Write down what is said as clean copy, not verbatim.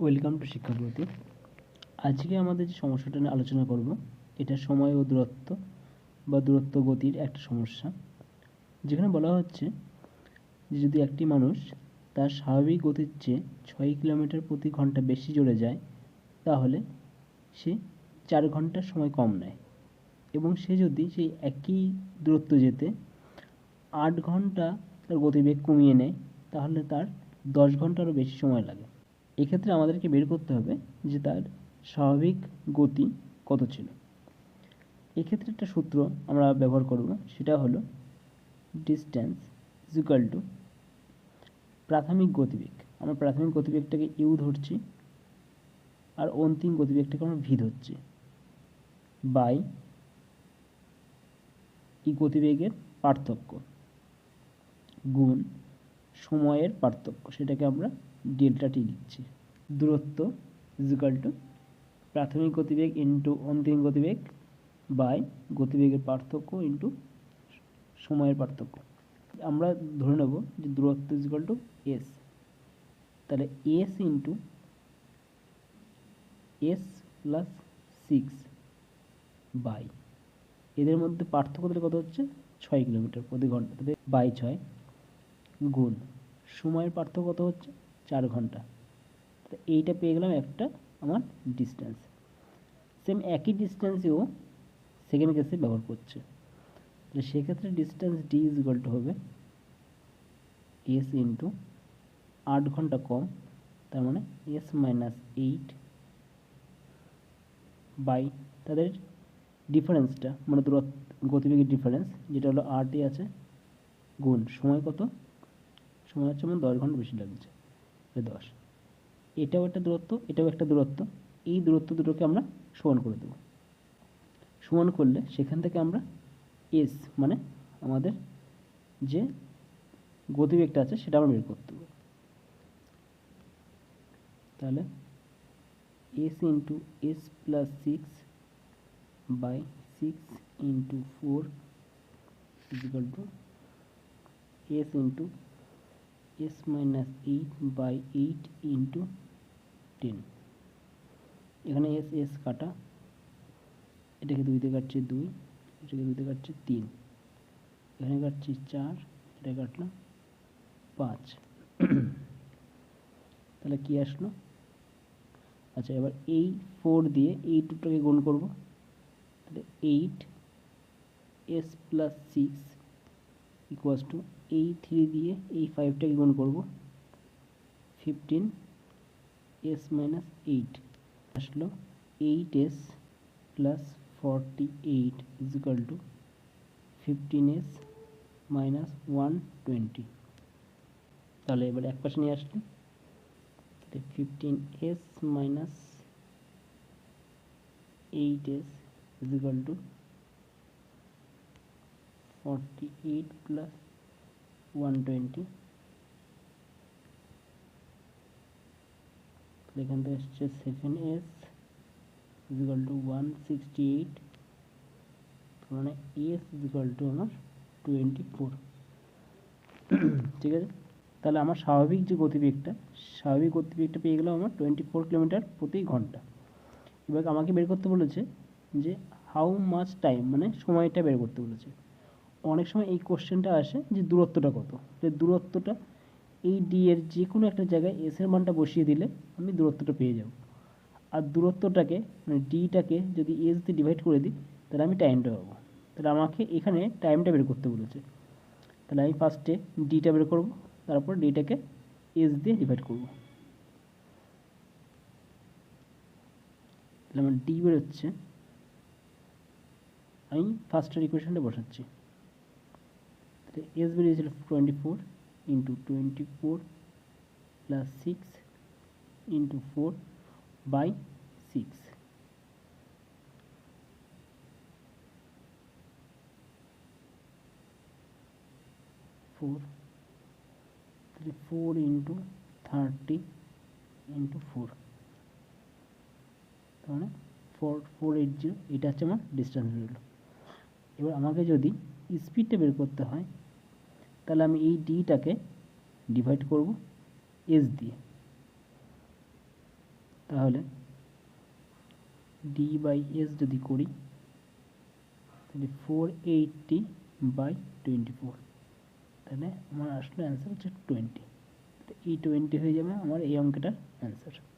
Welcome to শিক্ষাপ্রতি। আজকে আমাদের যে সমস্যাটা নিয়ে আলোচনা করব, এটা সময় ও দূরত্ব বা দূরত্ব গতির একটা সমস্যা, যেখানে বলা হচ্ছে যে যদি একটি মানুষ তার স্বাভাবিক গতির চেয়ে 6 কিলোমিটার প্রতি ঘন্টা বেশি জোরে যায়, তাহলে সে 4 ঘন্টা সময় কম নেয়, এবং সে যদি সেই একই দূরত্ব যেতে 8 ঘন্টা তার গতিবেগ কমিয়ে নেয়, তাহলে তার 10 ঘন্টারও বেশি সময় লাগে। এক্ষেত্রে আমাদেরকে বের করতে হবে যে তার স্বাভাবিক গতি কত ছিল। এক্ষেত্রে একটা সূত্র আমরা ব্যবহার করব, সেটা হলো ডিস্ট্যান্স ইজ ইকুয়াল টু প্রাথমিক গতিবেগ। আমরা প্রাথমিক গতিবেগটাকে ইউ ধরছি, আর অন্তিম গতিবেগটাকে আমরা ভি ধরছি, বাই এই গতিবেগের পার্থক্য গুণ সময়ের পার্থক্য, সেটাকে আমরা ডেল্টা টি লিখছি। দূরত্ব ইজ ইকুয়াল টু প্রাথমিক গতিবেগ ইন্টু অন্তিম গতিবেগ বাই গতিবেগের পার্থক্য ইন্টু সময়ের পার্থক্য। আমরা ধরে নেব যে দূরত্ব ইজ ইকুয়াল টু এস, তাহলে S into S plus 6 by এদের মধ্যে পার্থক্য তাহলে কত হচ্ছে 6 কিলোমিটার প্রতি ঘন্টা, তাহলে বাই 6 গুণ সময়ের পার্থক্য কত হচ্ছে 4 ঘন্টা। তো এইটা পেয়ে গেলাম একটা আমার ডিস্টেন্স। সেম একই ডিস্টেন্সেও সেকেন্ড কেসে ব্যবহার করছে, তাহলে সেক্ষেত্রে distance D is equal two হবে এস ইন্টু 8 ঘন্টা কম, তার মানে এস মাইনাস 8 বাই তাদের ডিফারেন্সটা, মানে গতিবেগের ডিফারেন্স যেটা হলো 8ই আছে, গুণ সময় কত, সময় হচ্ছে আমার 10 ঘন্টা বেশি লাগছে, 10। এটাও একটা দূরত্ব, এটাও একটা দূরত্ব, এই দূরত্ব দুটোকে আমরা সমান করে দেবো। সমান করলে সেখান থেকে আমরা এস মানে আমাদের যে গতিবেগটা আছে সেটা আমরা বের করতে হবে। তাহলে S into S plus 6 by 6 into 4 is equal to S into S minus 8 by 8 into 10। এখানে এস এস কাটা, এটাকে 2 দিয়ে কাটছে 2, এটাকে 2 দিয়ে কাটছে 3, এখানে কাটছি 4, এটা কাটলাম 5। তাহলে কি আসলো? আচ্ছা, এবার এই 4 দিয়ে এই 2টাকে গুণ করব, তাহলে 8 এস প্লাস 6 ইকুয়ালস টু এই 3 দিয়ে এই 5টাকে গুণ করব, 15 এস মাইনাস 8 আসলো 8s plus 48 is equal two 15s minus 120। তাহলে এবার এক পাশে নিয়ে আসলে 15s minus 8s is equal two 48 plus 120। এখান থেকে আসছে 7s ইজ ইকুয়াল টু 168, মানে এস ইজ ইকুয়াল টু আমার 24। ঠিক আছে, তাহলে আমার স্বাভাবিক গতিবেগটা পেয়ে গেলাম আমার 24 কিলোমিটার প্রতি ঘন্টা। এবার আমাকে বের করতে বলেছে যে হাউ মাচ টাইম, মানে সময়টা বের করতে বলেছে। অনেক সময় এই কোশ্চেনটা আসে যে দূরত্বটা কত, যে দূরত্বটা এই ডি এর যে কোনো একটা জায়গায় এস এর মানটা বসিয়ে দিলে আমি দূরত্বটা পেয়ে যাব। আর দূরত্বটাকে মানে ডিটাকে যদি এস দিয়ে ডিভাইড করে দিই, তাহলে আমি টাইমটা পাবো। তাহলে আমাকে এখানে টাইমটা বের করতে বলেছে, তাহলে আমি ফার্স্টে ডিটা বের করব, তারপর ডিটাকে এস দিয়ে ডিভাইড করব। তাহলে আমার ডি বেরোচ্ছে, আমি ফার্স্টের ইকুয়েশনটা বসাচ্ছি। তাহলে এস বেরিয়েছিল 24 ইন্টু 24 প্লাস 6 ইন্টু 4 বাই 6। তাহলে 4 ইন্টু 30 ইন্টু 4, তার মানে 480। এটা হচ্ছে আমার ডিস্টেন্স বেরোলো। এবার আমাকে যদি স্পিডটা বের করতে হয়, তাহলে আমি এই ডিটাকে ডিভাইড করব এস দিয়ে, তাহলে ডি বাই এস যদি করি তাহলে 480/24, তাহলে আমার আসলে অ্যান্সার হচ্ছে 20। এই 20 হয়ে যাবে আমার এই অঙ্কটার অ্যান্সার।